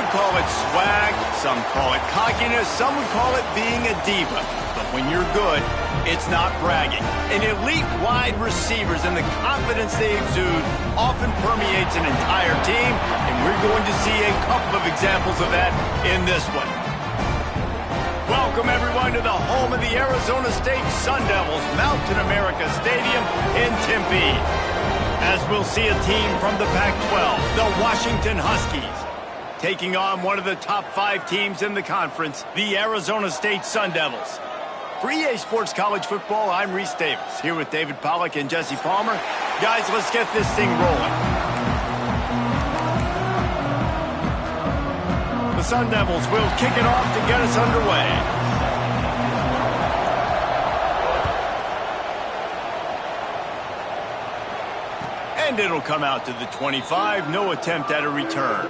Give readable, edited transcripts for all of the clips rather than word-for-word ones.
call it swag, some call it cockiness, some would call it being a diva. But when you're good, it's not bragging. An elite wide receivers and the confidence they exude often permeates an entire team, and we're going to see a couple of examples of that in this one. Welcome, everyone, to the home of the Arizona State Sun Devils, Mountain America Stadium in Tempe. As we'll see a team from the Pac-12, the Washington Huskies, taking on one of the top 5 teams in the conference, the Arizona State Sun Devils. For EA Sports College Football, I'm Reese Davis, here with David Pollack and Jesse Palmer. Guys, let's get this thing rolling. The Sun Devils will kick it off to get us underway. And it'll come out to the 25, no attempt at a return.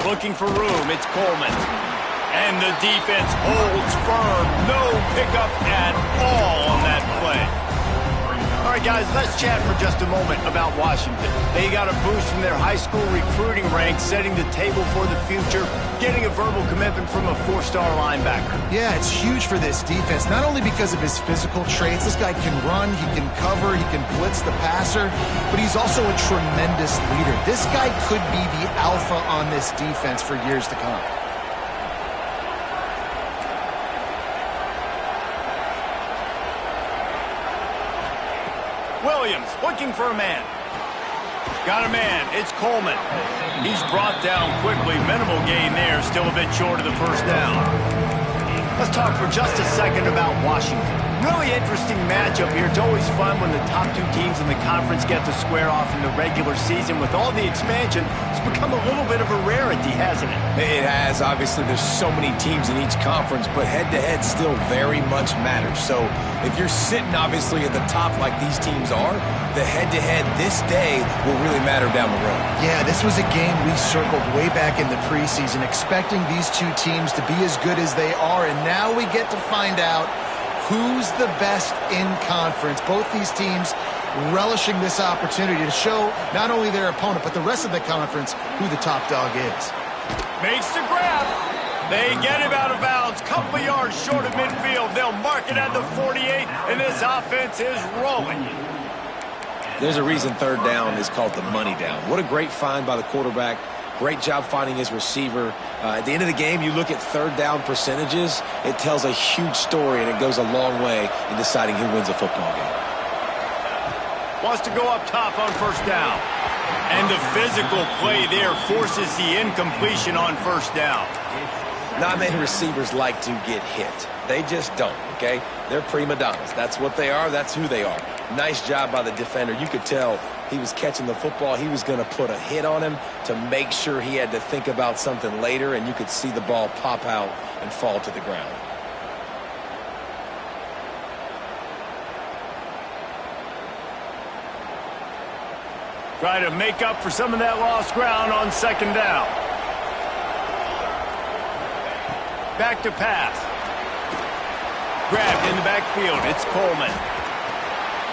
Looking for room, it's Coleman. And the defense holds firm. No pickup at all on that play. All right, guys, let's chat for just a moment about Washington. They got a boost from their high school recruiting ranks, setting the table for the future, getting a verbal commitment from a 4-star linebacker. Yeah, it's huge for this defense, not only because of his physical traits. This guy can run, he can cover, he can blitz the passer, but he's also a tremendous leader. This guy could be the alpha on this defense for years to come. Williams looking for a man. Got a man. It's Coleman. He's brought down quickly. Minimal gain there. Still a bit short of the first down. Let's talk for just a second about Washington. Really interesting matchup here. It's always fun when the top 2 teams in the conference get to square off in the regular season. With all the expansion, it's become a little bit of a rarity, hasn't it? It has. Obviously, there's so many teams in each conference, but head-to-head still very much matters. So if you're sitting, obviously, at the top like these teams are, the head-to-head this day will really matter down the road. Yeah, this was a game we circled way back in the preseason, expecting these 2 teams to be as good as they are, and now we get to find out who's the best in conference. Both these teams relishing this opportunity to show not only their opponent, but the rest of the conference who the top dog is. Makes the grab. They get him out of bounds. Couple of yards short of midfield. They'll mark it at the 48, and this offense is rolling. There's a reason 3rd down is called the money down. What a great find by the quarterback. Great job finding his receiver. At the end of the game, you look at 3rd down percentages, it tells a huge story, and it goes a long way in deciding who wins a football game. Wants to go up top on 1st down. And the physical play there forces the incompletion on 1st down. Not many receivers like to get hit. They just don't, okay? They're prima donnas. That's what they are. That's who they are. Nice job by the defender. You could tell he was catching the football. He was going to put a hit on him to make sure he had to think about something later, and you could see the ball pop out and fall to the ground. Try to make up for some of that lost ground on 2nd down. Back to pass. Grabbed in the backfield. It's Coleman.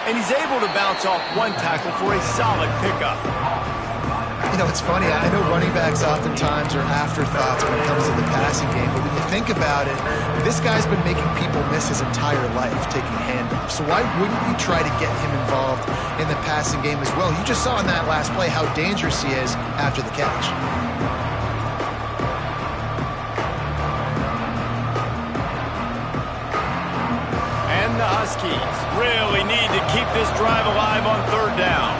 And he's able to bounce off 1 tackle for a solid pickup. know, it's funny. I know running backs oftentimes are afterthoughts when it comes to the passing game, but when you think about it, this guy's been making people miss his entire life taking handoffs. So why wouldn't you try to get him involved in the passing game as well? You just saw in that last play how dangerous he is after the catch. And the Huskies really need to keep this drive alive on third down.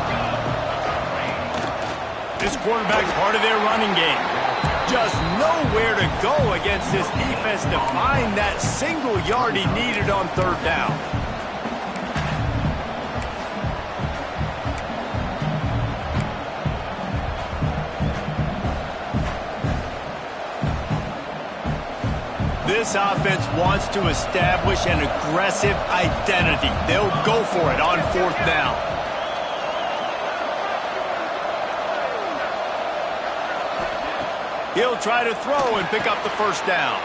This quarterback's part of their running game. Just nowhere to go against this defense to find that single yard he needed on third down. This offense wants to establish an aggressive identity. They'll go for it on fourth down. He'll try to throw and pick up the first down.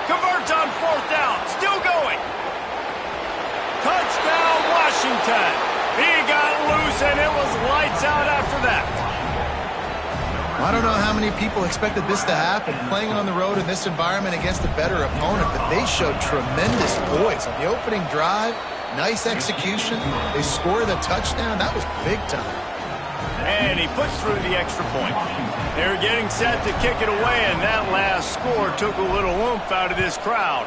Converts on fourth down. Still going. Touchdown, Washington. He got loose, and it was lights out after that. I don't know how many people expected this to happen, playing on the road in this environment against a better opponent, but they showed tremendous poise on the opening drive. Nice execution. They score the touchdown. That was big time. And he puts through the extra point. They're getting set to kick it away, and that last score took a little oomph out of this crowd.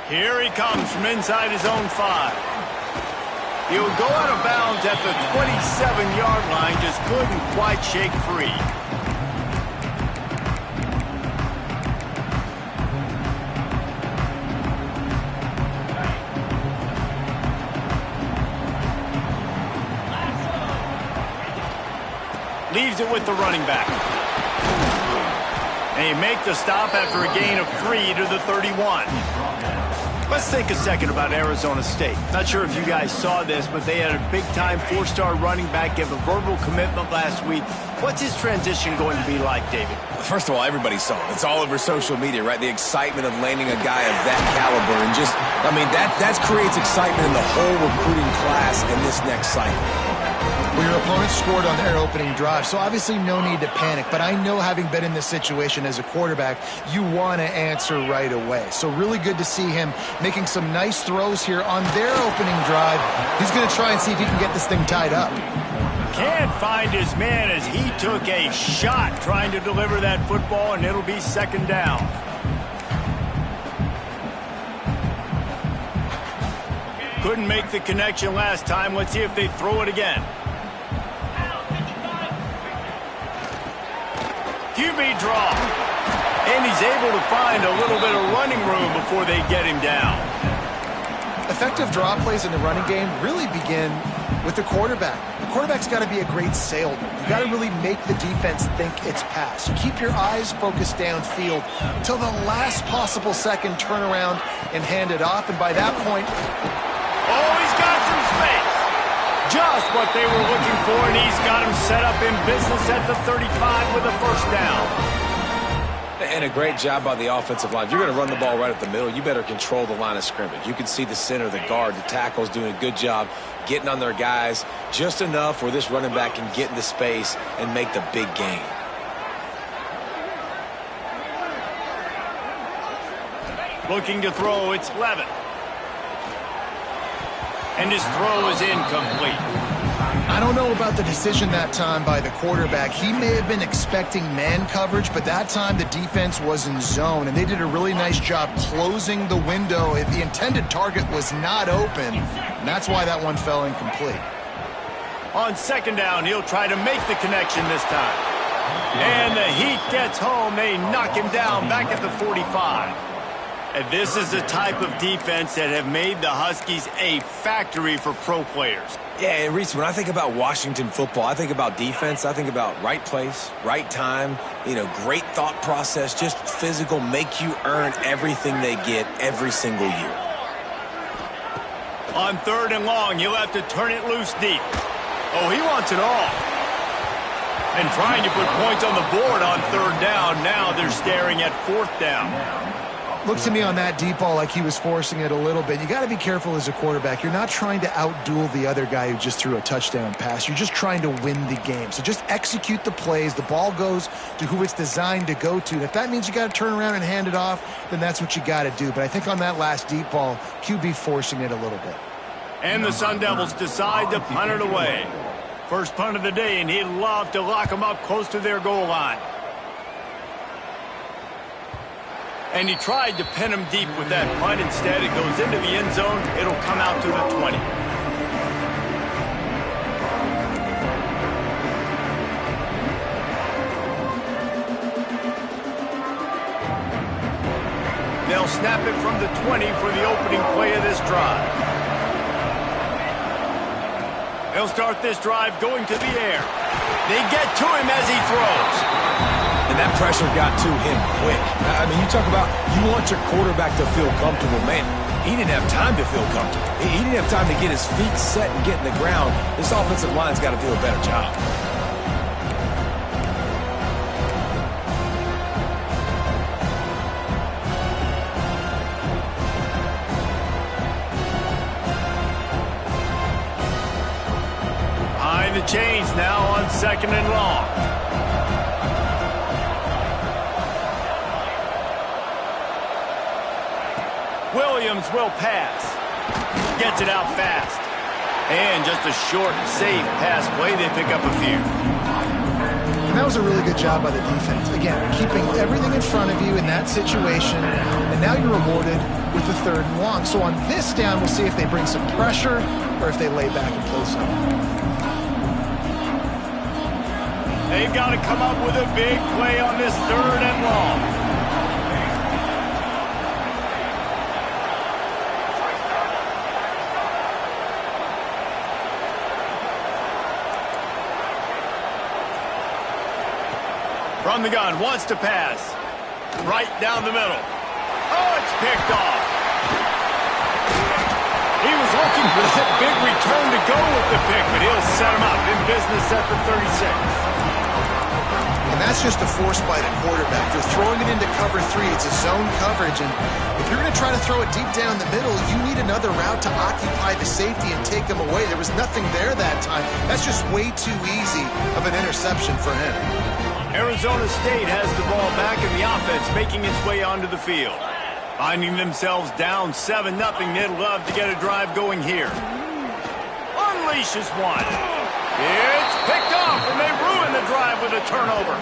Here he comes from inside his own 5. He'll go out of bounds at the 27-yard line, just couldn't quite shake free. Leaves it with the running back. And he make the stop after a gain of 3 to the 31. Let's think a second about Arizona State. Not sure if you guys saw this, but they had a big-time 4-star running back give a verbal commitment last week. What's his transition going to be like, David? First of all, everybody saw it. It's all over social media, right? The excitement of landing a guy of that caliber. And just, I mean, that creates excitement in the whole recruiting class in this next cycle. Well, your opponent scored on their opening drive, so obviously no need to panic. But I know, having been in this situation as a quarterback, you want to answer right away. So really good to see him making some nice throws here on their opening drive. He's going to try and see if he can get this thing tied up. Can't find his man as he took a shot trying to deliver that football, and it'll be second down. Couldn't make the connection last time. Let's see if they throw it again. QB draw. And he's able to find a little bit of running room before they get him down. Effective draw plays in the running game really begin with the quarterback. The quarterback's got to be a great salesman. You got to really make the defense think it's pass. You keep your eyes focused downfield until the last possible second, turn around and hand it off. And by that point... Oh, he's got some space. Just what they were looking for, and he's got him set up in business at the 35 with a first down. And a great job by the offensive line. If you're going to run the ball right at the middle, you better control the line of scrimmage. You can see the center, the guard, the tackles doing a good job getting on their guys just enough where this running back can get into space and make the big gain. Looking to throw, it's Levin. And his throw is incomplete. I don't know about the decision that time by the quarterback. He may have been expecting man coverage, but that time the defense was in zone, and they did a really nice job closing the window. The intended target was not open, and that's why that one fell incomplete. On second down, he'll try to make the connection this time. And the heat gets home. They knock him down back at the 45. And this is the type of defense that have made the Huskies a factory for pro players. Yeah, and Reese, when I think about Washington football, I think about defense. I think about right place, right time, great thought process, just physical, make you earn everything they get every single year. On third and long, he'll have to turn it loose deep. Oh, he wants it all. And trying to put points on the board on third down. Now they're staring at fourth down. Looked to me on that deep ball like he was forcing it a little bit. You got to be careful as a quarterback. You're not trying to outduel the other guy who just threw a touchdown pass. You're just trying to win the game. So just execute the plays. The ball goes to who it's designed to go to. And if that means you got to turn around and hand it off, then that's what you got to do. But I think on that last deep ball, QB forcing it a little bit. And the Sun Devils decide to punt it away. First punt of the day, and he'd love to lock them up close to their goal line. And he tried to pin him deep with that punt. Instead, it goes into the end zone. It'll come out to the 20. They'll snap it from the 20 for the opening play of this drive. They'll start this drive going to the air. They get to him as he throws. And that pressure got to him quick. I mean, you talk about you want your quarterback to feel comfortable. Man, he didn't have time to feel comfortable. He didn't have time to get his feet set and get in the ground. This offensive line's got to do a better job. Behind the chains now on 2nd and long. Williams will pass. Gets it out fast. And just a short, safe pass play. They pick up a few. And that was a really good job by the defense. Again, keeping everything in front of you in that situation. And now you're rewarded with the 3rd and long. So on this down, we'll see if they bring some pressure or if they lay back and play some. They've got to come up with a big play on this 3rd and long. From the gun, wants to pass. Right down the middle. Oh, it's picked off. He was looking for that big return to go with the pick, but he'll set him up in business at the 36. And that's just a force by the quarterback. They're throwing it into cover 3. It's a zone coverage, and if you're going to try to throw it deep down the middle, you need another route to occupy the safety and take him away. There was nothing there that time. That's just way too easy of an interception for him. Arizona State has the ball back in the offense, making its way onto the field. Finding themselves down 7-0, they'd love to get a drive going here. Unleashes one. It's picked off, and they ruin the drive with a turnover.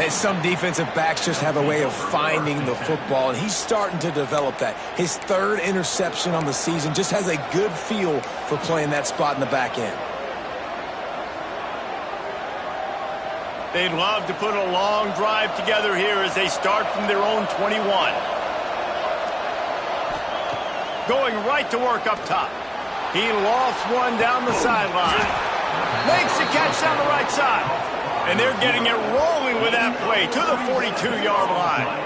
And some defensive backs just have a way of finding the football, and he's starting to develop that. His 3rd interception on the season, just has a good feel for playing that spot in the back end. They'd love to put a long drive together here as they start from their own 21. Going right to work up top. He lofts one down the sideline. Makes the catch down the right side. And they're getting it rolling with that play to the 42-yard line.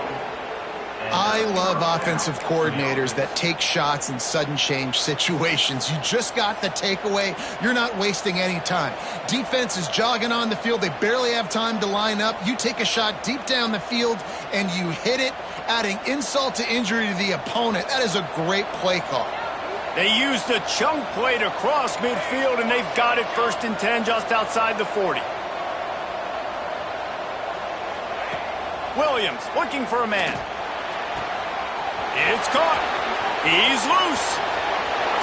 I love offensive coordinators that take shots in sudden change situations. You just got the takeaway. You're not wasting any time. Defense is jogging on the field. They barely have time to line up. You take a shot deep down the field, and you hit it, adding insult to injury to the opponent. That is a great play call. They used a chunk play to cross midfield, and they've got it 1st and 10 just outside the 40. Williams looking for a man. It's caught. He's loose.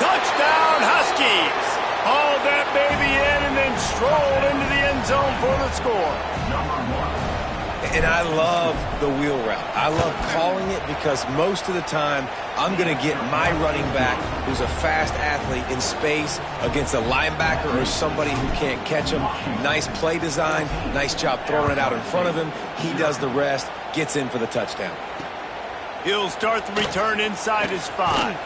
Touchdown, Huskies. Hauled that baby in and then strolled into the end zone for the score. And I love the wheel route. I love calling it because most of the time I'm going to get my running back, who's a fast athlete, in space against a linebacker or somebody who can't catch him. Nice play design. Nice job throwing it out in front of him. He does the rest, gets in for the touchdown. He'll start the return inside his 5.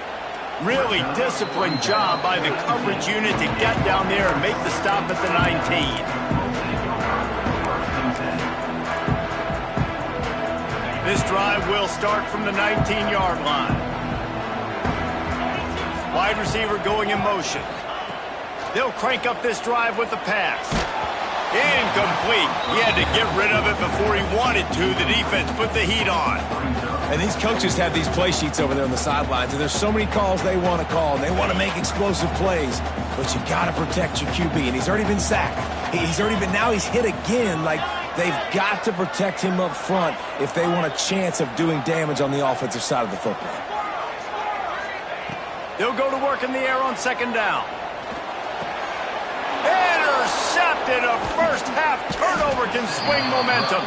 Really disciplined job by the coverage unit to get down there and make the stop at the 19. This drive will start from the 19-yard line. Wide receiver going in motion. They'll crank up this drive with the pass. Incomplete. He had to get rid of it before he wanted to. The defense put the heat on. And these coaches have these play sheets over there on the sidelines, and there's so many calls they want to call, and they want to make explosive plays. But you got to protect your QB, and he's already been sacked. Now he's hit again. Like, they've got to protect him up front if they want a chance of doing damage on the offensive side of the football. They'll go to work in the air on second down. Intercepted. A first-half turnover can swing momentum.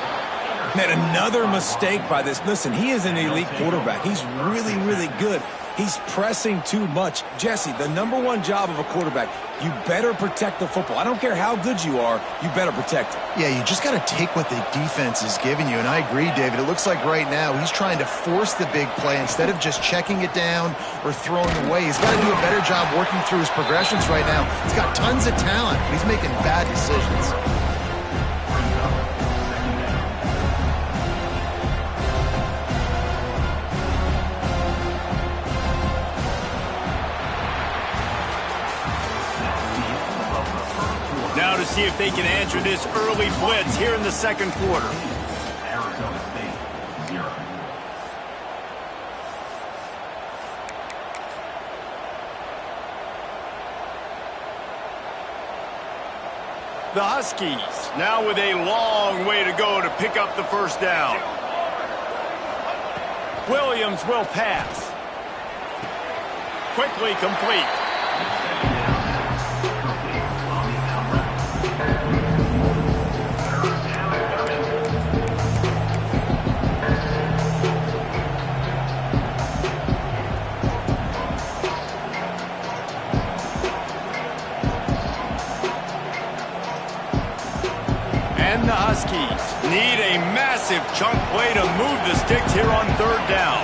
And another mistake by this. Listen, he is an elite quarterback. He's really, really good. He's pressing too much. Jesse, the #1 job of a quarterback, you better protect the football. I don't care how good you are, you better protect it. Yeah, you just got to take what the defense is giving you, and I agree, David. It looks like right now he's trying to force the big play instead of just checking it down or throwing away. He's got to do a better job working through his progressions right now. He's got tons of talent, but he's making bad decisions. Now to see if they can answer this early blitz here in the second quarter. Arizona State, 0. The Huskies now with a long way to go to pick up the first down. Williams will pass. Quickly complete. And the Huskies need a massive chunk play to move the sticks here on third down.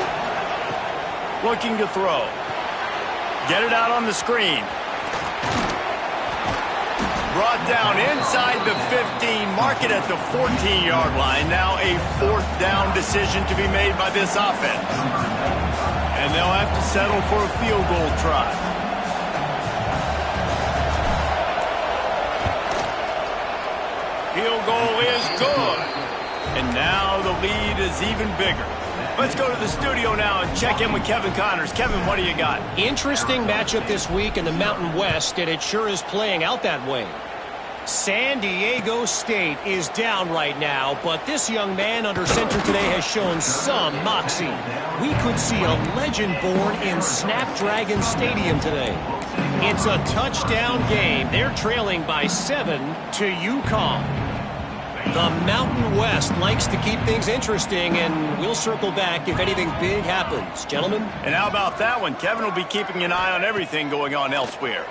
Looking to throw. Get it out on the screen. Brought down inside the 15. Mark it at the 14-yard line. Now a fourth down decision to be made by this offense. And they'll have to settle for a field goal try. Field goal is good. And now the lead is even bigger. Let's go to the studio now and check in with Kevin Connors. Kevin, what do you got? Interesting matchup this week in the Mountain West, and it sure is playing out that way. San Diego State is down right now, but this young man under center today has shown some moxie. We could see a legend born in Snapdragon Stadium today. It's a touchdown game. They're trailing by 7 to UConn. The Mountain West likes to keep things interesting, and we'll circle back if anything big happens. Gentlemen? And how about that one? Kevin will be keeping an eye on everything going on elsewhere.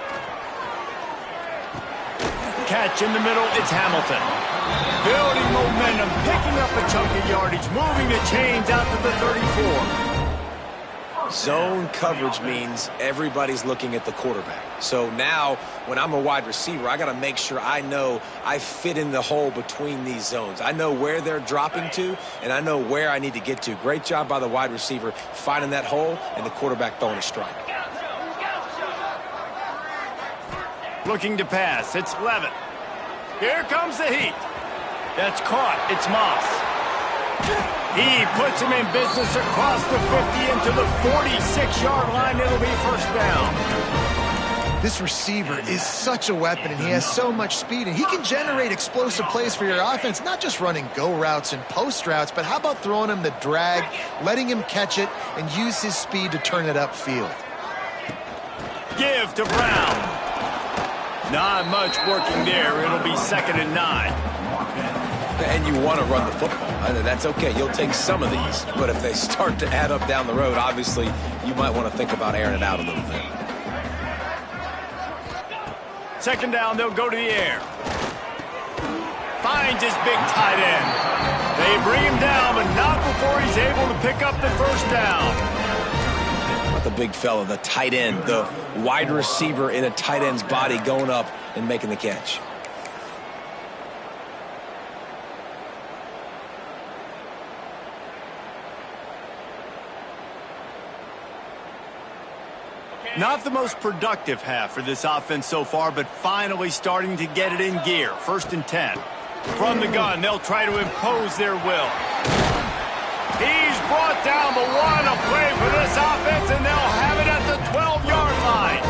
Catch in the middle, it's Hamilton. Building momentum, picking up a chunk of yardage, moving the chains out to the 34. Zone coverage means everybody's looking at the quarterback. So now, when I'm a wide receiver, I got to make sure I know I fit in the hole between these zones. I know where they're dropping to, and I know where I need to get to. Great job by the wide receiver finding that hole, and the quarterback throwing a strike. Looking to pass, it's Levitt. Here comes the heat. That's caught, it's Moss. He puts him in business across the 50 into the 46-yard line. It'll be first down. This receiver is such a weapon, and he has so much speed, and he can generate explosive plays for your offense, not just running go routes and post routes, but how about throwing him the drag, letting him catch it, and use his speed to turn it upfield. Give to Brown. Not much working there. It'll be 2nd and 9. And you want to run the football. That's okay. You'll take some of these. But if they start to add up down the road, obviously, you might want to think about airing it out a little bit. 2nd down, they'll go to the air. Finds his big tight end. They bring him down, but not before he's able to pick up the first down. Not the big fella, the tight end, the wide receiver in a tight end's body going up and making the catch. Not the most productive half for this offense so far, but finally starting to get it in gear. 1st and 10. From the gun, they'll try to impose their will. He's brought down, but what a play for this offense, and they'll have it at the 12-yard line.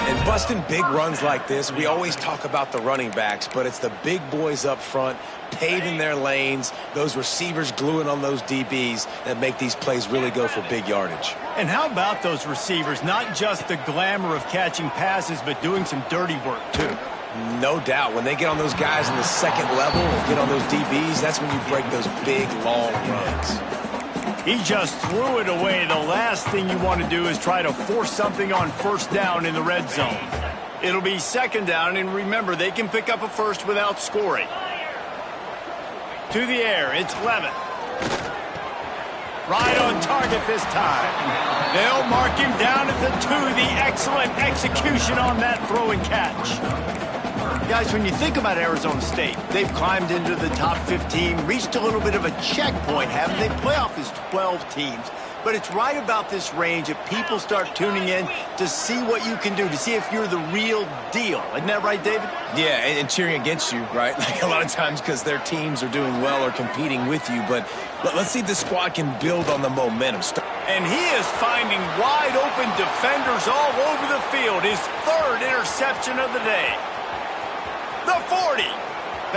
And busting big runs like this, we always talk about the running backs, but it's the big boys up front, paving their lanes, those receivers gluing on those DBs that make these plays really go for big yardage. And how about those receivers? Not just the glamour of catching passes, but doing some dirty work, too. No doubt. When they get on those guys in the second level and get on those DBs, that's when you break those big, long runs. He just threw it away. The last thing you want to do is try to force something on 1st down in the red zone. It'll be 2nd down, and remember, they can pick up a first without scoring. To the air, it's Levin. Right on target this time. They'll mark him down at the 2. The excellent execution on that throw and catch. Guys, when you think about Arizona State, they've climbed into the top 15, reached a little bit of a checkpoint, haven't they? Playoff is 12 teams. But it's right about this range that people start tuning in to see what you can do, to see if you're the real deal. Isn't that right, David? Yeah, and cheering against you, right? Like a lot of times because their teams are doing well or competing with you. But let's see if this squad can build on the momentum. And he is finding wide open defenders all over the field. His 3rd interception of the day. The 40,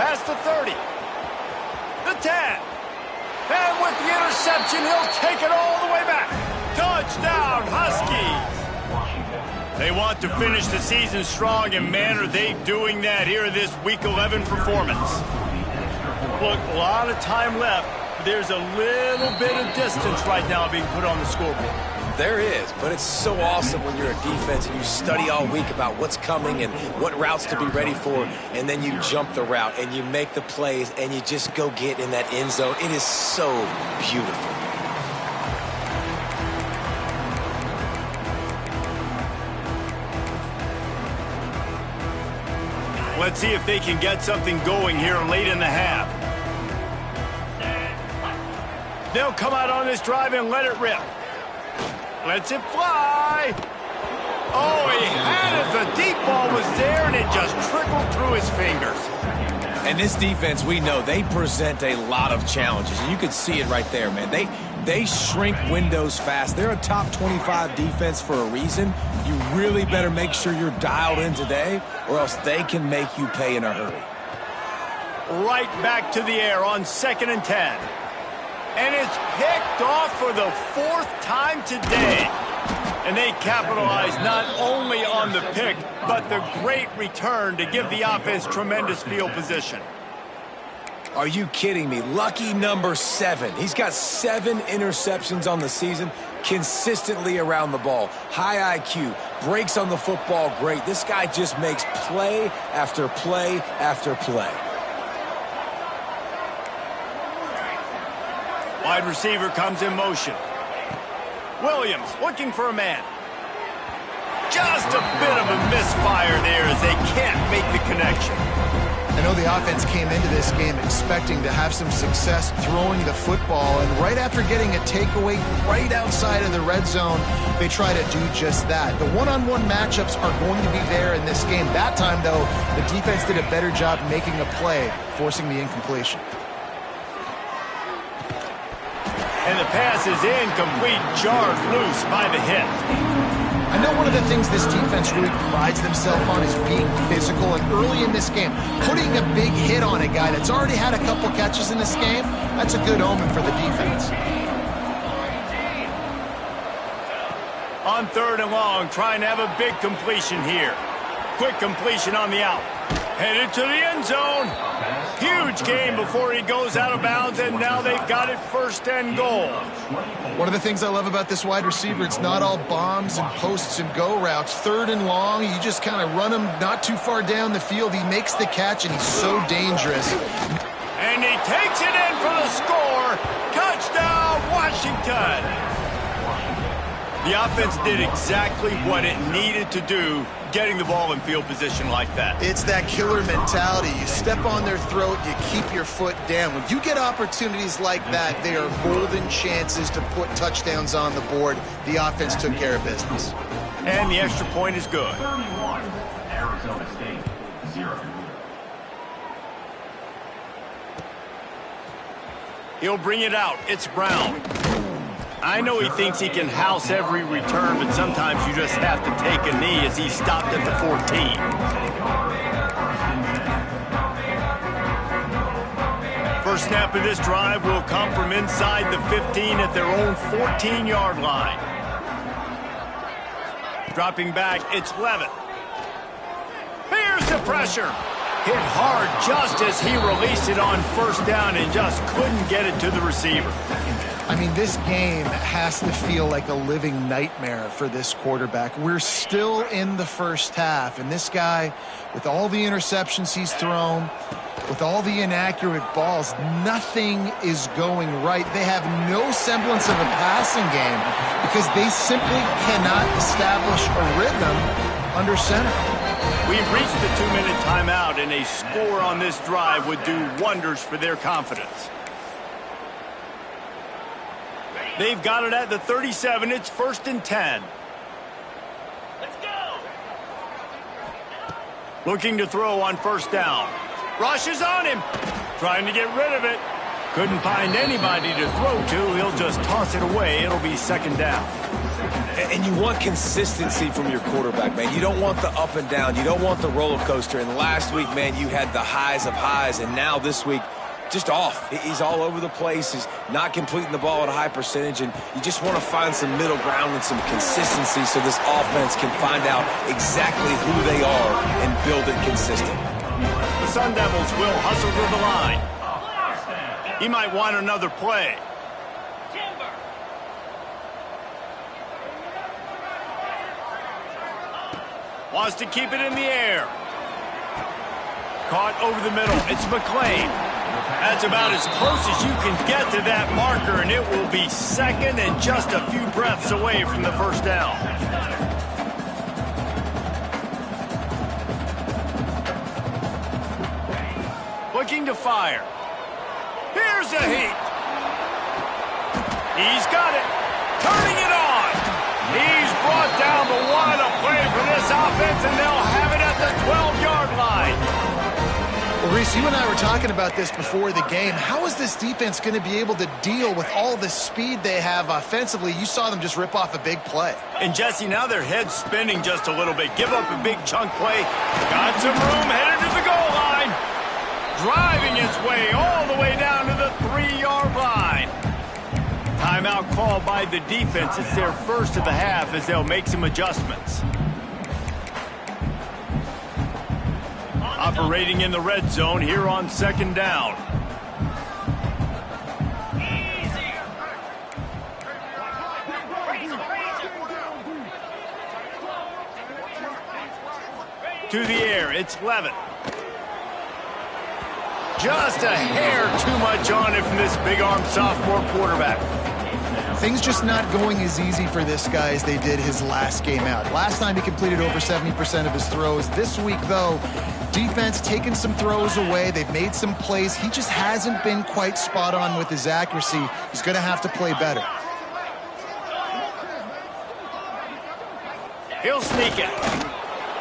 past the 30, the 10, and with the interception, he'll take it all the way back. Touchdown, Huskies. They want to finish the season strong, and man, are they doing that here in this Week 11 performance. Look, a lot of time left. There's a little bit of distance right now being put on the scoreboard. There is, but it's so awesome when you're a defense and you study all week about what's coming and what routes to be ready for, and then you jump the route and you make the plays and you just go get in that end zone. It is so beautiful. Let's see if they can get something going here late in the half. They'll come out on this drive and let it rip. Lets it fly. Oh, he had it. The deep ball was there, and it just trickled through his fingers. And this defense, we know, they present a lot of challenges. And you can see it right there, man. They shrink windows fast. They're a top 25 defense for a reason. You really better make sure you're dialed in today, or else they can make you pay in a hurry. Right back to the air on 2nd and 10. And it's picked off for the 4th time today. And they capitalize not only on the pick, but the great return to give the offense tremendous field position. Are you kidding me? Lucky number 7. He's got 7 interceptions on the season, consistently around the ball. High IQ, breaks on the football great. This guy just makes play after play after play. Wide receiver comes in motion. Williams looking for a man. Just a bit of a misfire there as they can't make the connection. I know the offense came into this game expecting to have some success throwing the football, and right after getting a takeaway right outside of the red zone, they try to do just that. The one-on-one matchups are going to be there in this game. That time, though, the defense did a better job making a play, forcing the incompletion. And the pass is incomplete, jarred loose by the hit. I know one of the things this defense really prides themselves on is being physical, and early in this game, putting a big hit on a guy that's already had a couple catches in this game, that's a good omen for the defense. On 3rd and long, trying to have a big completion here. Quick completion on the out. Headed to the end zone. Huge gain before he goes out of bounds, and now they've got it 1st and goal. One of the things I love about this wide receiver, it's not all bombs and posts and go routes. 3rd and long, you just kind of run him not too far down the field. He makes the catch, and he's so dangerous. And he takes it in for the score. Touchdown, Washington. The offense did exactly what it needed to do, getting the ball in field position like that. It's that killer mentality. You step on their throat, you keep your foot down. When you get opportunities like that, they are golden chances to put touchdowns on the board. The offense took care of business. And the extra point is good. 31, Arizona State, 0. He'll bring it out. It's Brown. I know he thinks he can house every return, but sometimes you just have to take a knee as he stopped at the 14. First snap of this drive will come from inside the 15 at their own 14-yard line. Dropping back, it's Levitt. Here's the pressure. Hit hard just as he released it on first down and just couldn't get it to the receiver. I mean, this game has to feel like a living nightmare for this quarterback. We're still in the first half, and this guy, with all the interceptions he's thrown, with all the inaccurate balls, nothing is going right. They have no semblance of a passing game because they simply cannot establish a rhythm under center. We've reached the 2-minute timeout, and a score on this drive would do wonders for their confidence. They've got it at the 37. It's 1st and 10. Let's go. Looking to throw on first down. Rush is on him. Trying to get rid of it. Couldn't find anybody to throw to. He'll just toss it away. It'll be 2nd down. And you want consistency from your quarterback, man. You don't want the up and down. You don't want the roller coaster. And last week, man, you had the highs of highs. And now this week, just off. He's all over the place. He's not completing the ball at a high percentage. And you just want to find some middle ground and some consistency so this offense can find out exactly who they are and build it consistent. The Sun Devils will hustle to the line. He might want another play. Wants to keep it in the air. Caught over the middle. It's McLean. That's about as close as you can get to that marker, and it will be 2nd and just a few breaths away from the first down. Looking to fire. Here's a heat. He's got it. Turning it on. He's brought down, but what a play for this offense, and they'll have it at the 12-yard line. Well, Reese, you and I were talking about this before the game. How is this defense going to be able to deal with all the speed they have offensively? You saw them just rip off a big play. And, Jesse, now their head's spinning just a little bit. Give up a big chunk play. Got some room, headed to the goal line. Driving its way all the way down to the 3-yard line. Timeout called by the defense. It's their first of the half as they'll make some adjustments. Operating in the red zone here on 2nd down. To the air, it's Levitt. Just a hair too much on it from this big-armed sophomore quarterback. Things just not going as easy for this guy as they did his last game out. Last time he completed over 70% of his throws. This week, though, defense taking some throws away. They've made some plays. He just hasn't been quite spot on with his accuracy. He's going to have to play better. He'll sneak it.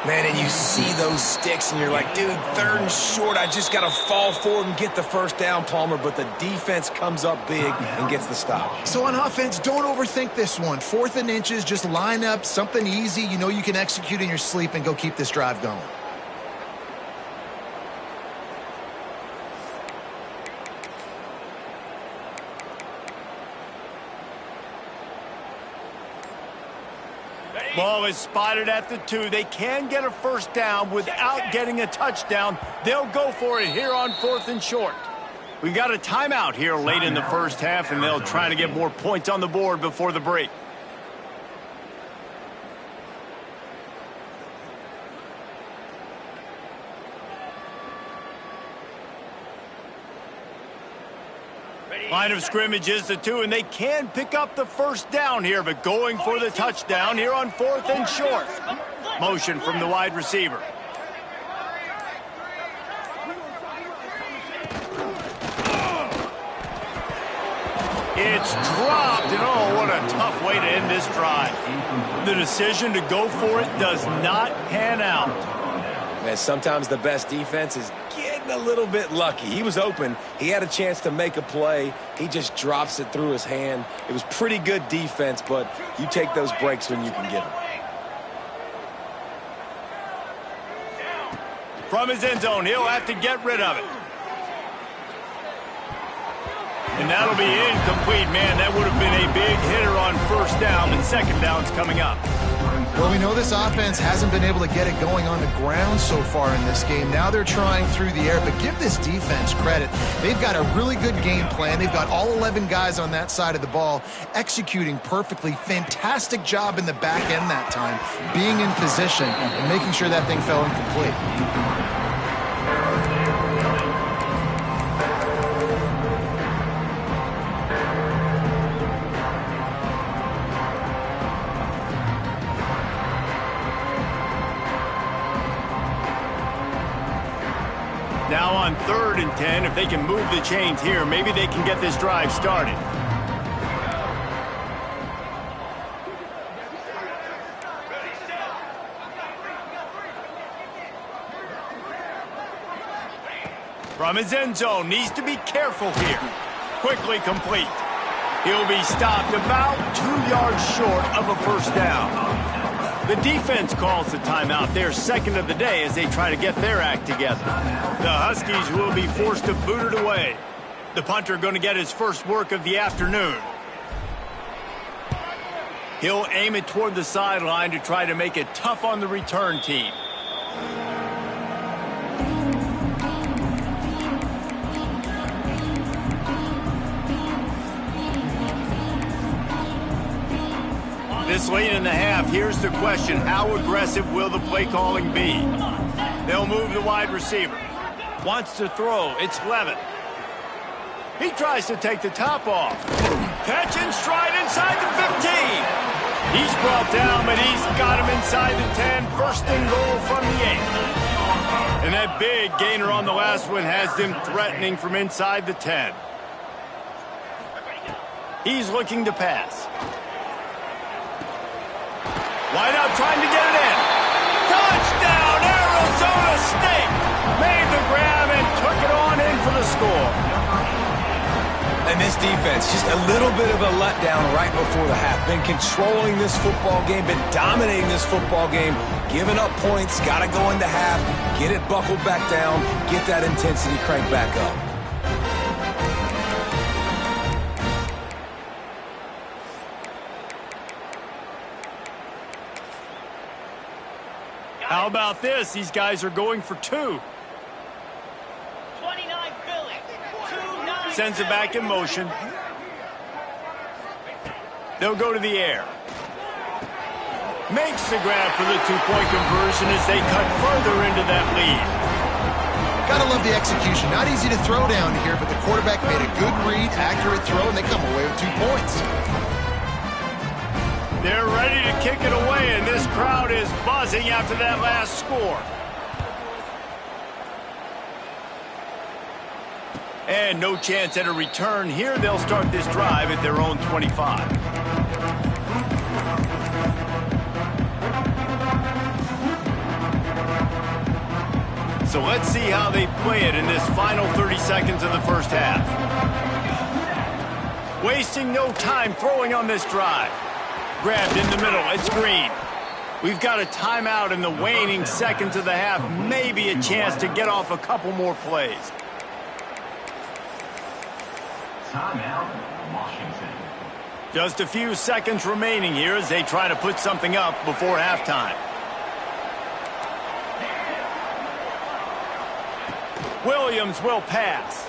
Man, and you see those sticks, and you're like, dude, 3rd and short. I just got to fall forward and get the first down, Palmer. But the defense comes up big and gets the stop. So on offense, don't overthink this one. 4th and inches, just line up something easy you know you can execute in your sleep and go keep this drive going. Ball is spotted at the 2. They can get a first down without getting a touchdown. They'll go for it here on 4th and short. We've got a timeout here late in the first half, and they'll try to get more points on the board before the break. Line of scrimmage is the 2, and they can pick up the first down here, but going for the touchdown here on 4th and short. Motion from the wide receiver. It's dropped, and oh, what a tough way to end this drive. The decision to go for it does not pan out. Man, sometimes the best defense is getting a little bit lucky. He was open. He had a chance to make a play. He just drops it through his hand. It was pretty good defense, but you take those breaks when you can get them. From his end zone, he'll have to get rid of it. And that'll be incomplete. Man, that would have been a big hitter on first down, and second down's coming up. Well, we know this offense hasn't been able to get it going on the ground so far in this game. Now they're trying through the air, but give this defense credit. They've got a really good game plan. They've got all 11 guys on that side of the ball executing perfectly. Fantastic job in the back end that time, being in position and making sure that thing fell incomplete. Now on 3rd and 10, if they can move the chains here, maybe they can get this drive started. From his end zone, needs to be careful here. Quickly complete. He'll be stopped about 2 yards short of a first down. The defense calls the timeout, their second of the day, as they try to get their act together. The Huskies will be forced to boot it away. The punter going to get his first work of the afternoon. He'll aim it toward the sideline to try to make it tough on the return team. This late in the half, here's the question. How aggressive will the play calling be? They'll move the wide receiver. Wants to throw. It's Levitt. He tries to take the top off. Catch and stride inside the 15. He's brought down, but he's got him inside the 10. First and goal from the 8. And that big gainer on the last one has them threatening from inside the 10. He's looking to pass. Wide out trying to get it in. Touchdown, Arizona State! Made the grab and took it on in for the score. And this defense, just a little bit of a letdown right before the half. Been controlling this football game, been dominating this football game, giving up points, got to go into half, get it buckled back down, get that intensity cranked back up. How about this? These guys are going for 2. 29 Philly. 2-9. Sends it back in motion. They'll go to the air. Makes the grab for the 2-point conversion as they cut further into that lead. Gotta love the execution. Not easy to throw down here, but the quarterback made a good read, accurate throw, and they come away with 2 points. They're ready to kick it away, and this crowd is buzzing after that last score. And no chance at a return here. They'll start this drive at their own 25. So let's see how they play it in this final 30 seconds of the first half. Wasting no time throwing on this drive. Grabbed in the middle. It's Green. We've got a timeout in the waning seconds of the half. Maybe a chance to get off a couple more plays. Timeout, Washington. Just a few seconds remaining here as they try to put something up before halftime. Williams will pass.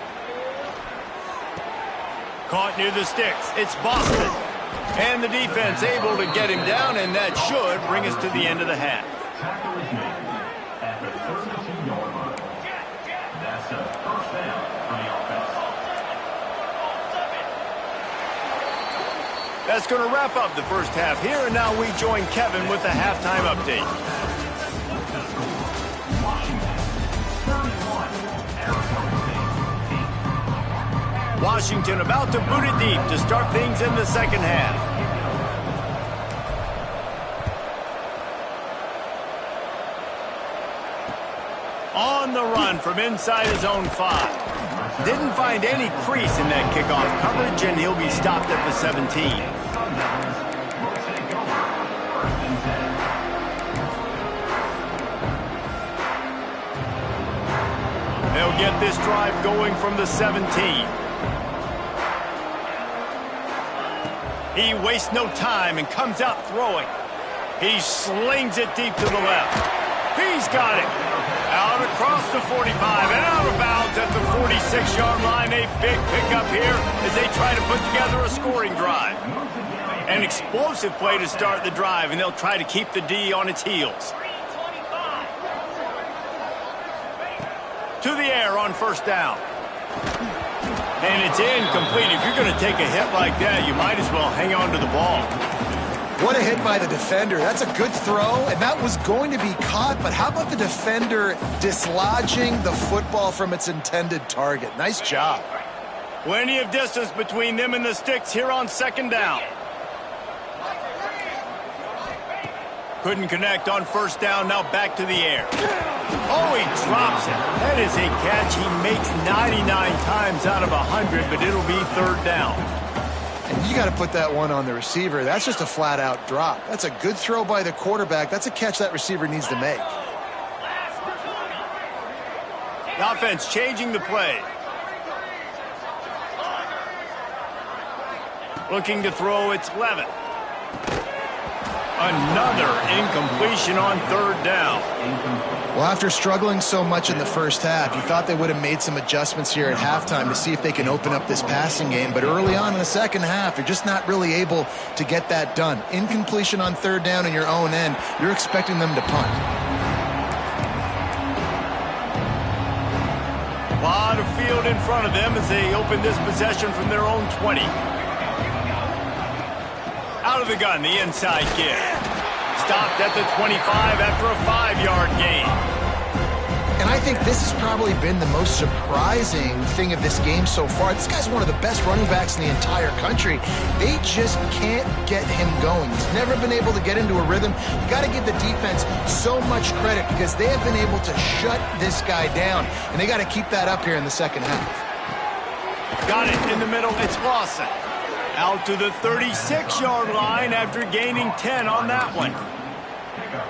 Caught near the sticks. It's Boston. And the defense able to get him down, and that should bring us to the end of the half. Tackle is made at the 32-yard line. That's a first down for the offense. That's going to wrap up the first half here, and now we join Kevin with the halftime update. Washington about to boot it deep to start things in the second half. On the run from inside his own 5. Didn't find any crease in that kickoff coverage, and he'll be stopped at the 17. They'll get this drive going from the 17. He wastes no time and comes out throwing. He slings it deep to the left. He's got it. Out across the 45 and out of bounds at the 46-yard line. A big pickup here as they try to put together a scoring drive. An explosive play to start the drive, and they'll try to keep the D on its heels. To the air on first down. And it's incomplete. If you're going to take a hit like that, you might as well hang on to the ball. What a hit by the defender. That's a good throw, and that was going to be caught, but how about the defender dislodging the football from its intended target? Nice job. Plenty of distance between them and the sticks here on second down. Couldn't connect on first down, now back to the air. Oh, he drops it. That is a catch he makes 99 times out of 100, but it'll be third down. And you got to put that one on the receiver. That's just a flat-out drop. That's a good throw by the quarterback. That's a catch that receiver needs to make. The offense changing the play. Looking to throw, it's Levitt. Another incompletion on third down. Well, after struggling so much in the first half, you thought they would have made some adjustments here at halftime to see if they can open up this passing game. But early on in the second half, you're just not really able to get that done. Incompletion on third down in your own end, you're expecting them to punt. A lot of field in front of them as they open this possession from their own 20. Out of the gun, the inside kick. Stopped at the 25 after a 5-yard gain. And I think this has probably been the most surprising thing of this game so far. This guy's one of the best running backs in the entire country. They just can't get him going. He's never been able to get into a rhythm. You got to give the defense so much credit because they have been able to shut this guy down, and they got to keep that up here in the second half. Got it in the middle. It's Lawson. Out to the 36-yard line after gaining 10 on that one.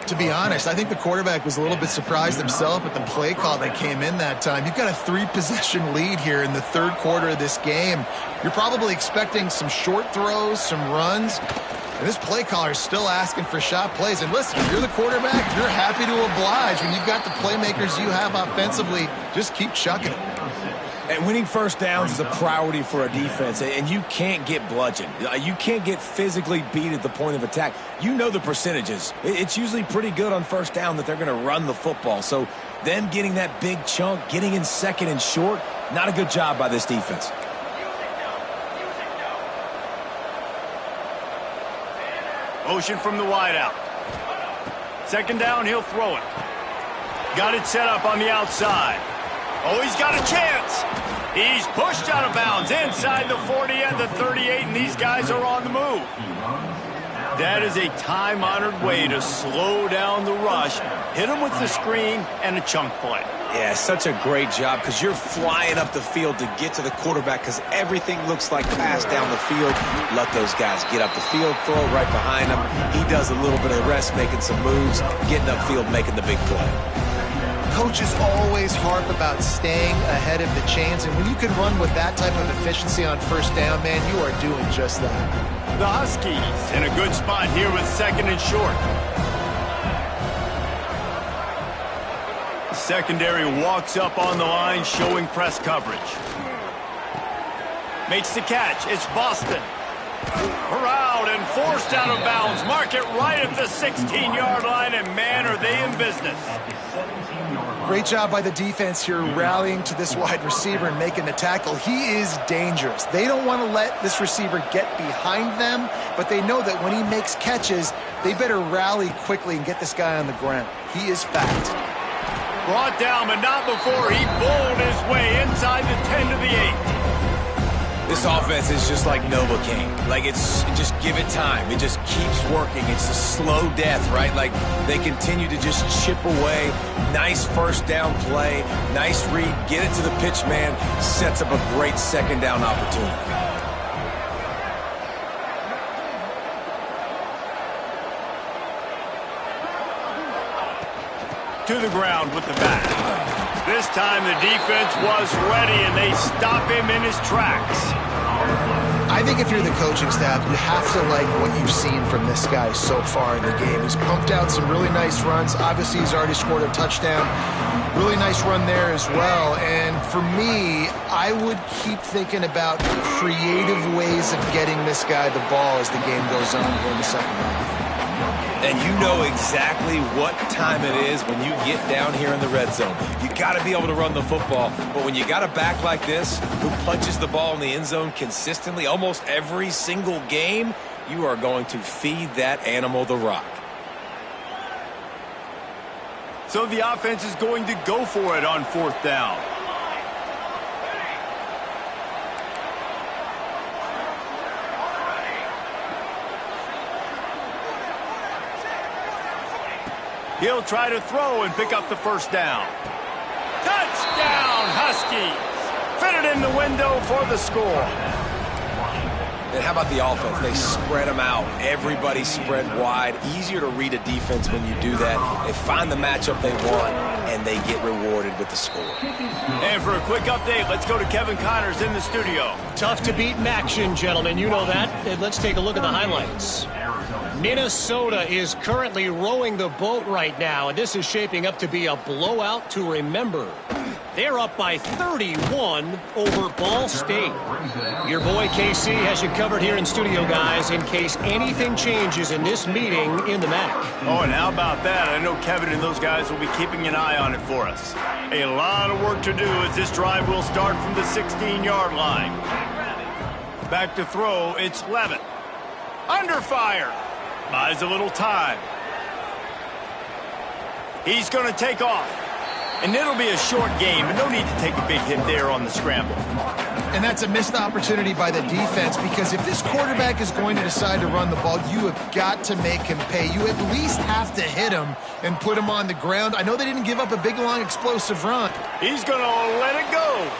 To be honest, I think the quarterback was a little bit surprised himself at the play call that came in that time. You've got a 3-possession lead here in the third quarter of this game. You're probably expecting some short throws, some runs, and this play caller is still asking for shot plays. And listen, if you're the quarterback, you're happy to oblige. When you've got the playmakers you have offensively, just keep chucking it. And winning first downs is a priority for a defense, and you can't get bludgeoned. You can't get physically beat at the point of attack. You know the percentages. It's usually pretty good on first down that they're going to run the football. So them getting that big chunk, getting in second and short, not a good job by this defense. Motion from the wideout. Second down, he'll throw it. Got it set up on the outside. Oh, he's got a chance. He's pushed out of bounds inside the 40 and the 38, and these guys are on the move. That is a time-honored way to slow down the rush, hit them with the screen, and a chunk play. Yeah, such a great job because you're flying up the field to get to the quarterback because everything looks like pass down the field. Let those guys get up the field, throw it right behind him. He does a little bit of the rest, making some moves, getting upfield, making the big play. Coaches always harp about staying ahead of the chains, and when you can run with that type of efficiency on first down, man, you are doing just that. The Huskies in a good spot here with second and short. The secondary walks up on the line, showing press coverage. Makes the catch. It's Boston. Corralled and forced out of bounds. Mark it right at the 16-yard line, and man, are they in business. Great job by the defense here rallying to this wide receiver and making the tackle. He is dangerous. They don't want to let this receiver get behind them, but they know that when he makes catches, they better rally quickly and get this guy on the ground. He is fast. Brought down, but not before he bowled his way inside the 10 to the 8. This offense is just like Novocaine. Like, just give it time. It just keeps working. It's a slow death, right? Like, they continue to just chip away. Nice first down play. Nice read. Get it to the pitch man. Sets up a great second down opportunity. To the ground with the back. This time the defense was ready, and they stop him in his tracks. I think if you're the coaching staff, you have to like what you've seen from this guy so far in the game. He's pumped out some really nice runs. Obviously, he's already scored a touchdown. Really nice run there as well. And for me, I would keep thinking about creative ways of getting this guy the ball as the game goes on here in the second half. And you know exactly what time it is when you get down here in the red zone. You got to be able to run the football. But when you got a back like this who punches the ball in the end zone consistently almost every single game, you are going to feed that animal the rock. So the offense is going to go for it on 4th down. He'll try to throw and pick up the first down. Touchdown, Huskies! Fitted in the window for the score. And how about the offense? They spread them out. Everybody spread wide. Easier to read a defense when you do that. They find the matchup they want, and they get rewarded with the score. And for a quick update, let's go to Kevin Connors in the studio. Tough to beat in action, gentlemen. You know that. And let's take a look at the highlights. Minnesota is currently rowing the boat right now, and this is shaping up to be a blowout to remember. They're up by 31 over Ball State. Your boy KC has you covered here in studio, guys, in case anything changes in this meeting in the MAC. Oh, and how about that? I know Kevin and those guys will be keeping an eye on it for us. A lot of work to do as this drive will start from the 16-yard line. Back to throw, it's Levitt. Under fire. Buys a little time. He's going to take off. And it'll be a short game, and no need to take a big hit there on the scramble. And that's a missed opportunity by the defense, because if this quarterback is going to decide to run the ball, you have got to make him pay. You at least have to hit him and put him on the ground. I know they didn't give up a big, long, explosive run. He's going to let it go.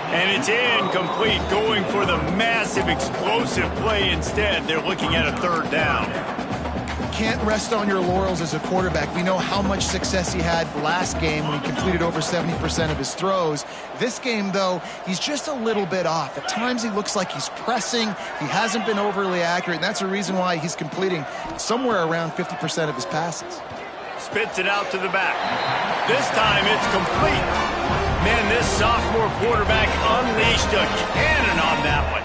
And it's incomplete, going for the massive, explosive play instead. They're looking at a 3rd down. Can't rest on your laurels as a quarterback. We know how much success he had last game when he completed over 70% of his throws. This game, though, he's just a little bit off. At times he looks like he's pressing. He hasn't been overly accurate, and that's the reason why he's completing somewhere around 50% of his passes. Spits it out to the back. This time it's complete. Man, this sophomore quarterback unleashed a cannon on that one.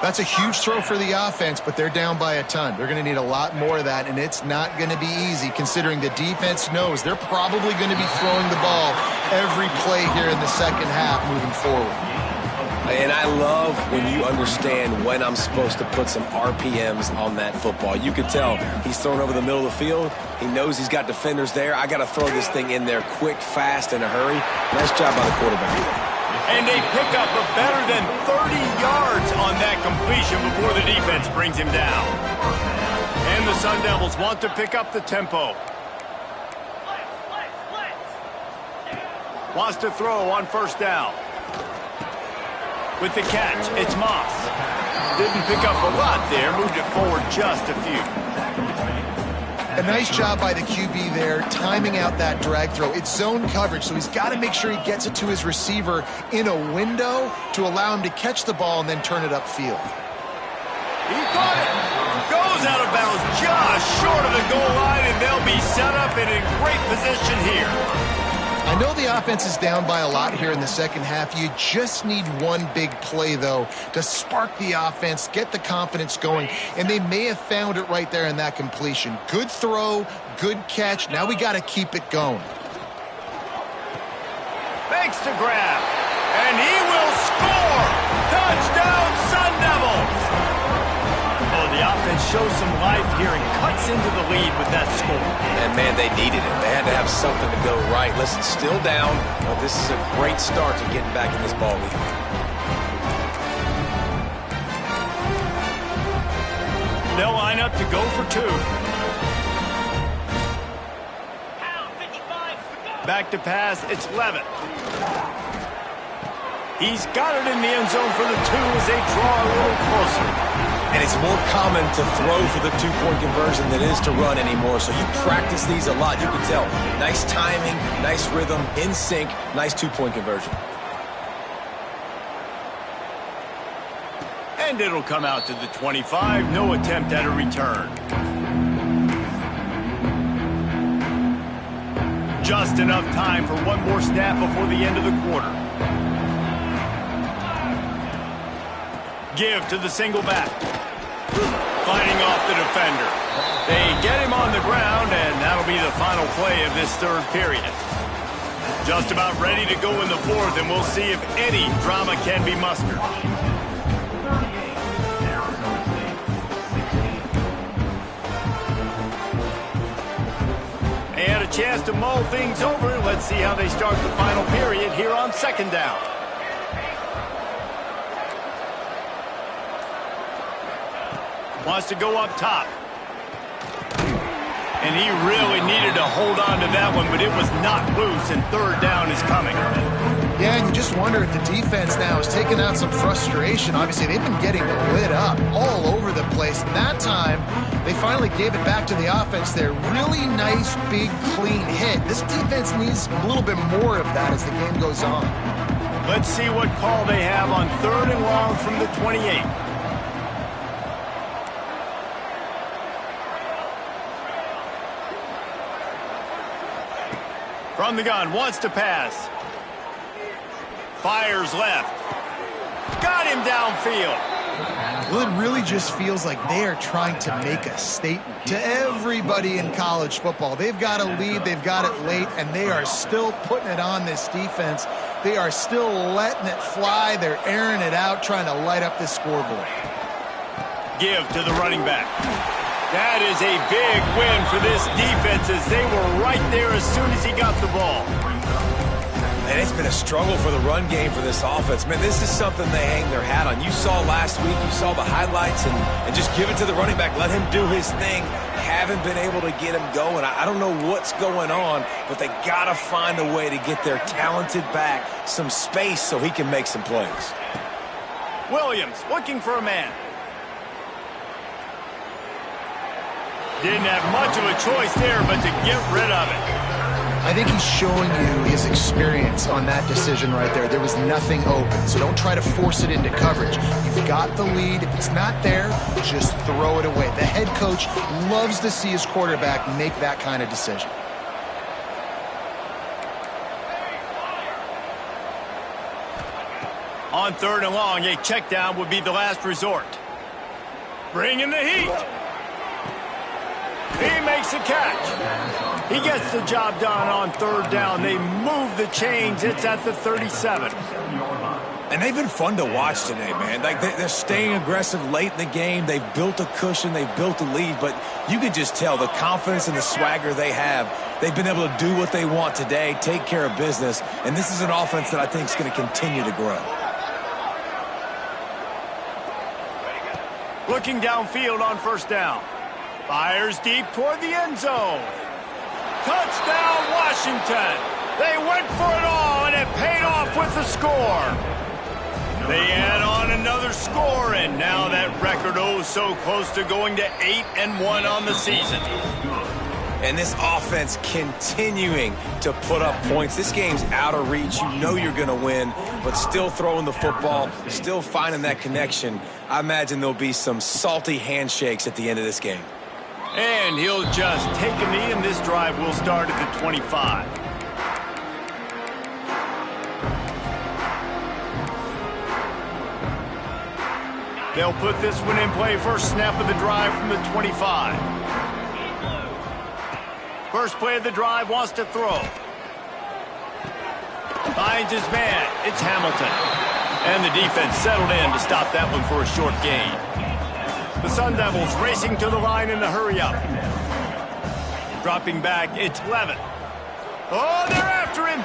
That's a huge throw for the offense, but they're down by a ton. They're going to need a lot more of that, and it's not going to be easy considering the defense knows they're probably going to be throwing the ball every play here in the second half moving forward. And I love when you understand when I'm supposed to put some RPMs on that football. You can tell he's throwing over the middle of the field. He knows he's got defenders there. I got to throw this thing in there quick, fast, in a hurry. Nice job by the quarterback. And they pick up a better than 30 yards on that completion before the defense brings him down. And the Sun Devils want to pick up the tempo. Wants to throw on 1st down. With the catch, it's Moss. Didn't pick up a lot there, moved it forward just a few. A nice job by the QB there, timing out that drag throw. It's zone coverage, so he's got to make sure he gets it to his receiver in a window to allow him to catch the ball and then turn it upfield. He caught it. Goes out of bounds just short of the goal line, and they'll be set up and in great position here. I know the offense is down by a lot here in the second half. You just need one big play, though, to spark the offense, get the confidence going, and they may have found it right there in that completion. Good throw, good catch. Now we got to keep it going. Makes the grab, and he will score! Touchdown, Sun Devils! Oh, the offense shows some life here and cuts into the lead with that score. And, man, they needed it. They had to have something to go right. Listen, still down, but this is a great start to getting back in this ballgame. They'll line up to go for two. Back to pass, it's Levitt. He's got it in the end zone for the two as they draw a little closer. And it's more common to throw for the two-point conversion than it is to run anymore, so you practice these a lot. You can tell. Nice timing, nice rhythm, in sync, nice two-point conversion. And it'll come out to the 25. No attempt at a return. Just enough time for one more snap before the end of the quarter. Give to the single back. Fighting off the defender. They get him on the ground, and that'll be the final play of this third period. Just about ready to go in the fourth, and we'll see if any drama can be mustered. And a chance to mull things over. Let's see how they start the final period here on second down. Wants to go up top. And he really needed to hold on to that one, but it was not loose, and third down is coming. Yeah, and you just wonder if the defense now is taking out some frustration. Obviously, they've been getting lit up all over the place. And that time, they finally gave it back to the offense there. Really nice, big, clean hit. This defense needs a little bit more of that as the game goes on. Let's see what call they have on third and long from the 28. From the gun, wants to pass. Fires left. Got him downfield. Well, it really just feels like they are trying to make a statement to everybody in college football. They've got a lead, they've got it late, and they are still putting it on this defense. They are still letting it fly. They're airing it out, trying to light up this scoreboard. Give to the running back. That is a big win for this defense as they were right there as soon as he got the ball. And it's been a struggle for the run game for this offense. Man, this is something they hang their hat on. You saw last week, you saw the highlights, and just give it to the running back. Let him do his thing. Haven't been able to get him going. I don't know what's going on, but they got to find a way to get their talented back some space so he can make some plays. Williams looking for a man. Didn't have much of a choice there, but to get rid of it. I think he's showing you his experience on that decision right there. There was nothing open, so don't try to force it into coverage. You've got the lead. If it's not there, just throw it away. The head coach loves to see his quarterback make that kind of decision. On third and long, a check down would be the last resort. Bring in the heat. He makes the catch. He gets the job done on third down. They move the chains. It's at the 37. And they've been fun to watch today, man. Like they're staying aggressive late in the game. They've built a cushion. They've built a lead. But you can just tell the confidence and the swagger they have. They've been able to do what they want today, take care of business. And this is an offense that I think is going to continue to grow. Looking downfield on first down. Fires deep toward the end zone. Touchdown, Washington. They went for it all, and it paid off with the score. They add on another score, and now that record so close to going to 8-1 on the season. And this offense continuing to put up points. This game's out of reach. You know you're going to win, but still throwing the football, still finding that connection. I imagine there'll be some salty handshakes at the end of this game. And he'll just take a knee, and this drive will start at the 25. They'll put this one in play first snap of the drive from the 25. First play of the drive, wants to throw. Finds his man. It's Hamilton. And the defense settled in to stop that one for a short gain. The Sun Devils racing to the line in a hurry up. Dropping back, it's Levitt. Oh, they're after him.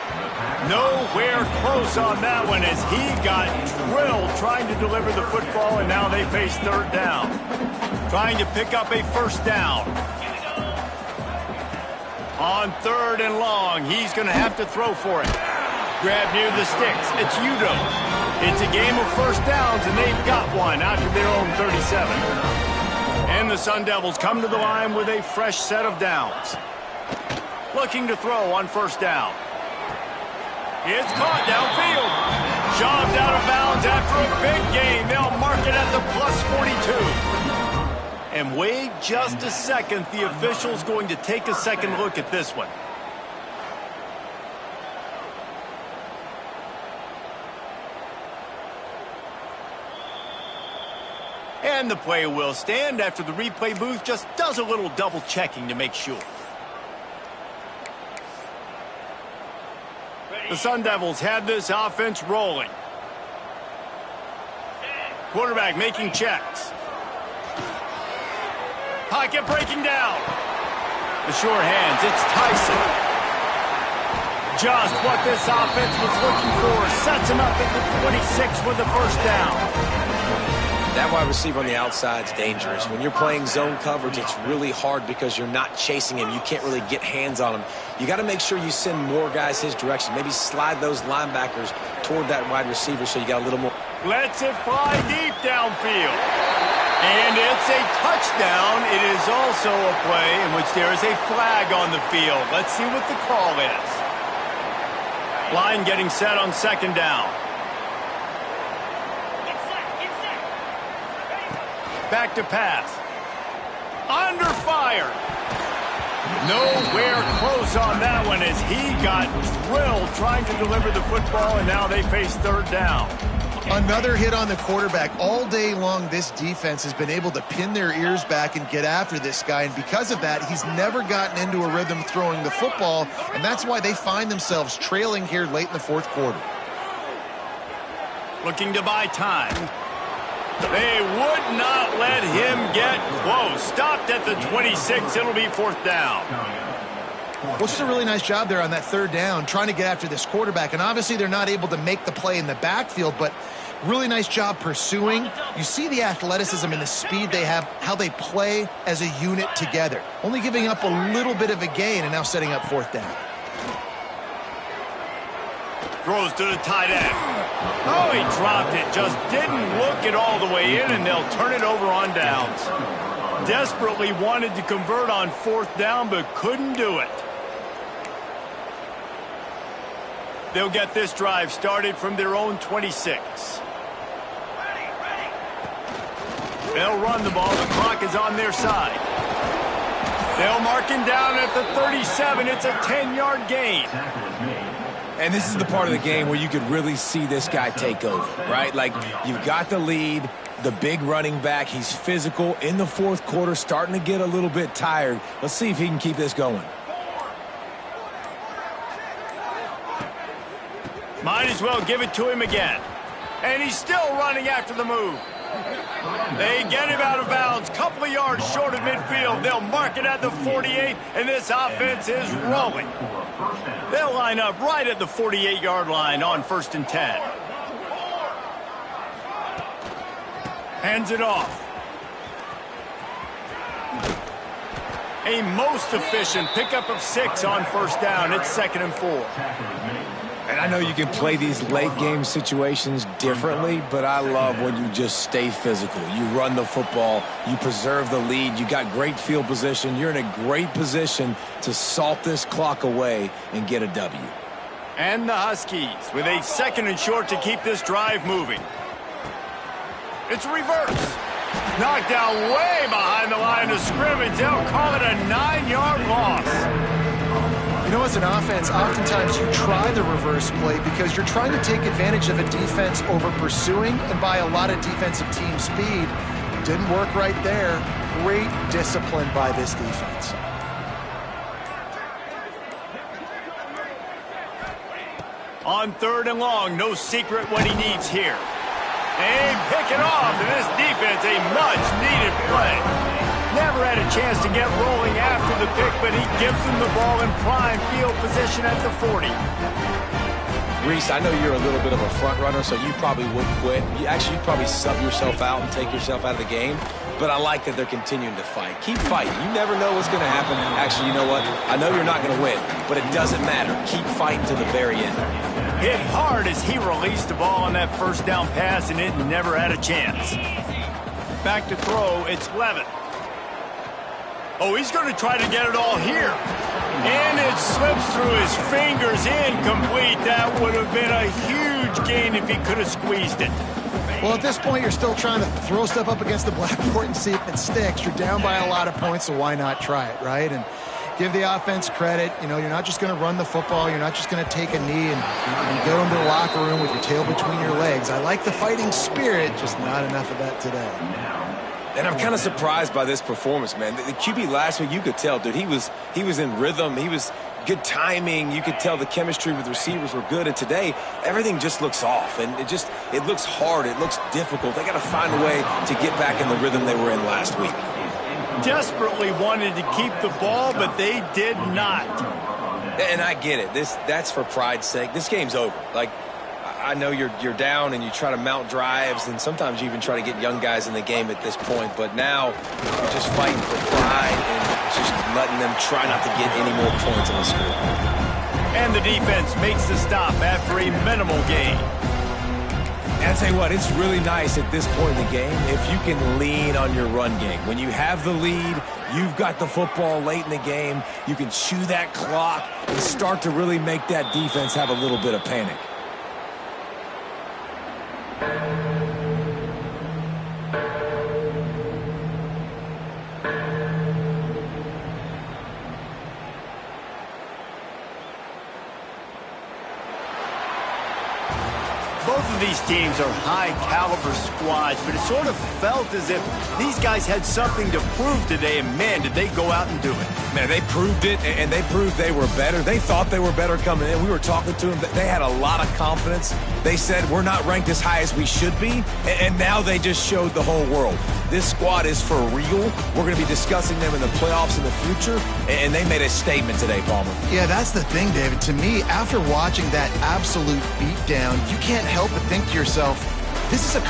Nowhere close on that one as he got drilled trying to deliver the football, and now they face third down. Trying to pick up a first down. On third and long, he's going to have to throw for it. Grab near the sticks. It's Udo. It's a game of first downs, and they've got one out to their own 37. And the Sun Devils come to the line with a fresh set of downs. Looking to throw on first down. It's caught downfield. Shoved out of bounds after a big gain. They'll mark it at the plus 42. And wait just a second. The official's going to take a second look at this one. And the play will stand after the replay booth just does a little double checking to make sure. The Sun Devils had this offense rolling. Quarterback making checks. Pocket breaking down. The sure hands, it's Tyson. Just what this offense was looking for. Sets him up at the 26 with the first down. That wide receiver on the outside is dangerous. When you're playing zone coverage, it's really hard because you're not chasing him. You can't really get hands on him. You got to make sure you send more guys his direction. Maybe slide those linebackers toward that wide receiver so you got a little more. Lets it fly deep downfield. And it's a touchdown. It is also a play in which there is a flag on the field. Let's see what the call is. Line getting set on second down. Back to pass. Under fire. Nowhere close on that one as he got drilled trying to deliver the football, and now they face third down. Another hit on the quarterback. All day long, this defense has been able to pin their ears back and get after this guy, and because of that, he's never gotten into a rhythm throwing the football, and that's why they find themselves trailing here late in the fourth quarter. Looking to buy time. They would not let him get close. Stopped at the 26. It'll be fourth down. Well, just a really nice job there on that third down, trying to get after this quarterback. And obviously they're not able to make the play in the backfield, but really nice job pursuing. You see the athleticism and the speed they have, how they play as a unit together. Only giving up a little bit of a gain and now setting up fourth down. Throws to the tight end. Oh, he dropped it. Just didn't look it all the way in, and they'll turn it over on downs. Desperately wanted to convert on fourth down, but couldn't do it. They'll get this drive started from their own 26. They'll run the ball. The clock is on their side. They'll mark him down at the 37. It's a 10-yard gain. And this is the part of the game where you could really see this guy take over, right? Like, you've got the lead, the big running back. He's physical in the fourth quarter, starting to get a little bit tired. Let's see if he can keep this going. Might as well give it to him again. And he's still running after the move. They get him out of bounds, couple of yards short of midfield. They'll mark it at the 48, and this offense is rolling. They'll line up right at the 48-yard line on 1st and 10. Hands it off. A most efficient pickup of 6 on first down. It's 2nd and 4. And I know you can play these late-game situations differently, but I love when you just stay physical. You run the football, you preserve the lead, you got great field position, you're in a great position to salt this clock away and get a W. And the Huskies with a 2nd and short to keep this drive moving. It's reverse. Knocked down way behind the line of scrimmage. They'll call it a 9-yard loss. know, as an offense, oftentimes you try the reverse play because you're trying to take advantage of a defense over pursuing and by a lot of defensive team speed. Didn't work right there. Great discipline by this defense. On 3rd and long, no secret what he needs here. And pick it off, and this defense, a much-needed play. Never had a chance to get rolling after the pick, but he gives them the ball in prime field position at the 40. Reese, I know you're a little bit of a front runner, so you probably wouldn't quit. You'd probably sub yourself out and take yourself out of the game. But I like that they're continuing to fight. Keep fighting. You never know what's going to happen. Actually, you know what? I know you're not going to win, but it doesn't matter. Keep fighting to the very end. Hit hard as he released the ball on that first down pass, and it never had a chance. Back to throw, it's Levitt. Oh, he's going to try to get it all here. And it slips through his fingers, incomplete. That would have been a huge gain if he could have squeezed it. Well, at this point, you're still trying to throw stuff up against the blackboard and see if it sticks. You're down by a lot of points, so why not try it, right? And give the offense credit. You know, you're not just going to run the football. You're not just going to take a knee and go into the locker room with your tail between your legs. I like the fighting spirit, just not enough of that today. And I'm kind of surprised by this performance, man. The QB last week, you could tell, dude, he was in rhythm. He was good timing. You could tell the chemistry with receivers were good. And today, everything just looks off. And it looks hard. It looks difficult. They got to find a way to get back in the rhythm they were in last week. Desperately wanted to keep the ball, but they did not. And I get it. That's for pride's sake. This game's over. Like, I know you're down and you try to mount drives, and sometimes you even try to get young guys in the game at this point. But now you're just fighting for pride and just letting them try not to get any more points on the score. And the defense makes the stop after a minimal gain. And I tell you what, it's really nice at this point in the game if you can lean on your run game. When you have the lead, you've got the football late in the game, you can chew that clock and start to really make that defense have a little bit of panic. Both of these teams are high-caliber squads, but it sort of felt as if these guys had something to prove today, and man, did they go out and do it. Man, they proved it, and they proved they were better. They thought they were better coming in. We were talking to them. They had a lot of confidence. They said, we're not ranked as high as we should be, and now they just showed the whole world. This squad is for real. We're going to be discussing them in the playoffs in the future, and they made a statement today, Palmer. Yeah, that's the thing, David. To me, after watching that absolute beatdown, you can't help but think to yourself, this is a